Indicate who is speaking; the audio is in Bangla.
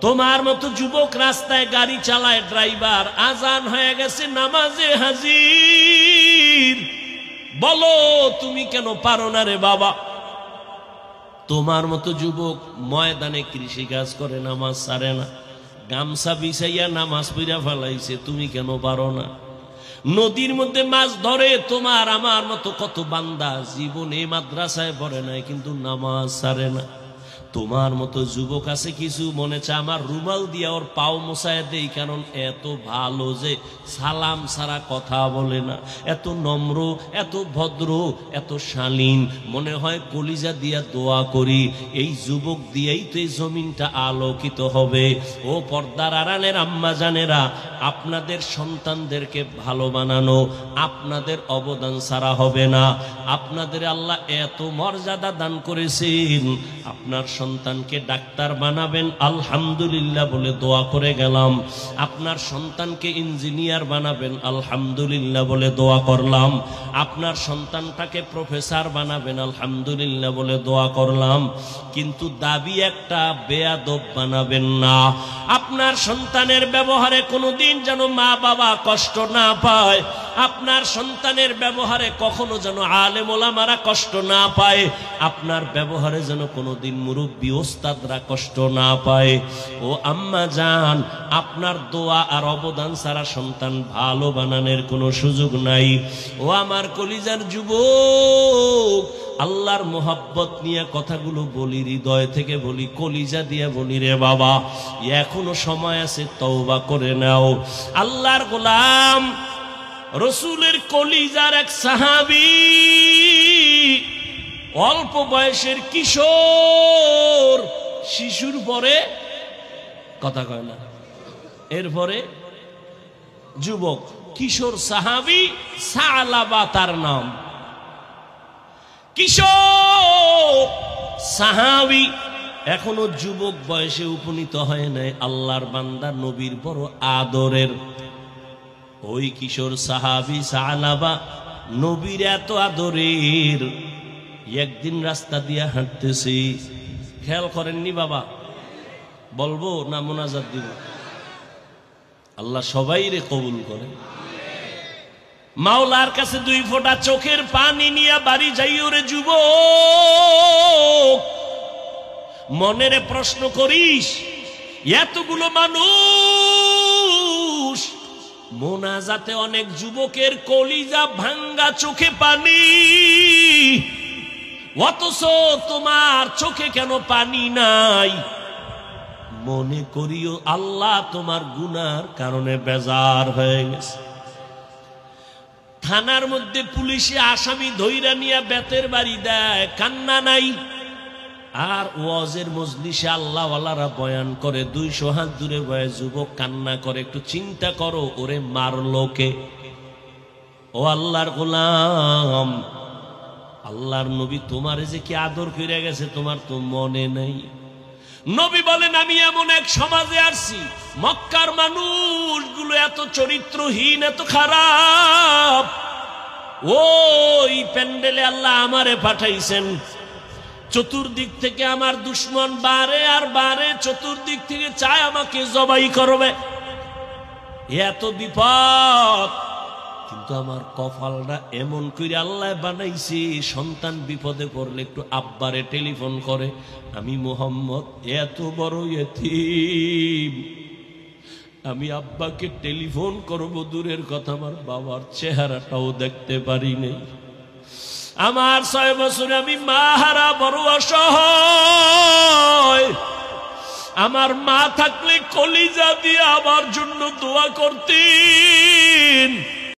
Speaker 1: তোমার মতো যুবক রাস্তায় গাড়ি চালায়, ড্রাইভার, আজান হয়ে গেছে, নামাজে হাজির, বলো তুমি কেন পারো না রে বাবা? তোমার মতো যুবক ময়দানে কৃষি কাজ করে, নামাজ ছাড়ে না, গামছা বিছাইয়া নামাজ পড়া ফেলাইছে, তুমি কেন পারো না? নদীর মধ্যে মাছ ধরে তোমার আমার মতো কত বান্দা জীবনে মাদ্রাসায় পড়ে নাই কিন্তু নামাজ ছাড়ে না। তোমার মতো যুবক আছে কিছু, মনে চায় আমার রুমাল দিয়া ওর পাও মোছায় দেই, কারণ এত ভালো যে সালাম ছাড়া কথা বলে না, এত নম্র, এত ভদ্র, এত শালীন, মনে হয় কলিজা দিয়া দোয়া করি এই যুবক দিয়েই তো এই জমিনটা আলোকিত হবে। ও পর্দার আড়ালের আম্মা জানেরা, আপনাদের সন্তানদেরকে ভালো বানানো আপনাদের অবদান ছাড়া হবে না। আপনাদের আল্লাহ এত মর্যাদা দান করেছেন, আপনার সন্তানকে ডাক্তার বানাবেন আলহামদুলিল্লাহ বলে দোয়া করে গেলাম, আপনার সন্তানকে ইঞ্জিনিয়ার বানাবেন আলহামদুলিল্লাহ বলে দোয়া করলাম, আপনার সন্তানটাকে প্রফেসর বানাবেন আলহামদুলিল্লাহ বলে দোয়া করলাম, কিন্তু দাবি একটা, বেয়াদব বানাবেন না। আপনার সন্তানের ব্যবহারে কোনোদিন যেন মা বাবা কষ্ট না পায়, আপনার সন্তানের ব্যবহারে কখনো যেন আলেম ওলামারা কষ্ট না পায়, আপনার ব্যবহারে যেন কোনোদিন মুরব্বী ওস্তাদরা কষ্ট না পায়। ও আম্মা জান, আপনার দোয়া আর অবদান ছাড়া সন্তান ভালো বানানোর কোনো সুযোগ নাই। ও আমার কলিজার যুবক, আল্লাহর মোহাব্বত নিয়ে কথাগুলো বলি, হৃদয় থেকে বলি, কলিজা দিয়ে বলি রে বাবা, এখনো সময় আছে, তওবা করে নাও। আল্লাহর গোলাম রসুলের কলিজার এক সাহাবী, অল্প বয়সের কিশোর, শিশুর পরে কথা কয় না, এরপরে যুবক, কিশোর সাহাবী সালাবা তার নাম, কিশোর সাহাবী, এখনো যুবক বয়সে উপনীত হয় নাই, আল্লাহর বান্দা নবীর বড় আদরের। ওই কিশোর সাহাবী সালাবা নবীর এত আদরের, একদিন রাস্তা দিয়া হাঁটতেছি, খেয়াল করেননি বাবা, বলবো না মোনাজাত দিব? আল্লাহ সবাই রে কবুল করে। মাওলার কাছে 2 ফোঁটা চোখের পানি নিয়ে বাড়ি যাইও রে যুবক, মনেরে প্রশ্ন করিস, এতগুলো মানুষ মোনাজাতে অনেক যুবকের কলিজা ভাঙ্গা, চোখে পানি, অথচ তোমার চোখে কেন পানি নাই? মনে করিও আল্লাহ তোমার গুনার কারণে বেজার হয়ে গেছে। থানার মধ্যে পুলিশে আসামি ধইরা নিয়ে বেতের বাড়ি দেয়, কান্না নাই। আর ওয়াজের মজলিসে আল্লাহওয়ালারা বয়ান করে, 200 হাত দূরে বয়ে যুবক কান্না করে। একটু চিন্তা করো, ওরে মারলো কে? ও আল্লাহর গোলাম, আল্লাহর নবী তোমারে যে কি আদর করে গেছে তোমার তো মনে নাই। নবী বলেন, আমি এমন এক সমাজে আসছি, মক্কার মানুষগুলো এত চরিত্রহীন, এত খারাপ, ওই প্যান্ডেলে আল্লাহ আমারে পাঠাইছেন, চতুর্দিক থেকে আমার দুশ্মন বারে আর বারে, চতুর্দিক থেকে চায় আমাকে জবাই করবে, এত বিপদ। কিন্তু আমার কপালটা এমন করে আল্লাহ বানাইছে, সন্তান বিপদে পড়লে একটু আব্বারে টেলিফোন করে, আমি মুহাম্মদ এত বড় ইতিম, আমি আব্বাকে টেলিফোন করব দূরের কথা, আমার বাবার চেহারাটাও দেখতে পারি নাই। আমার 6 বছরে আমি মা হারা, বড় অসহায়। আমার মা থাকলে কলিজা দিয়ে আমার জন্য দোয়া করতেন।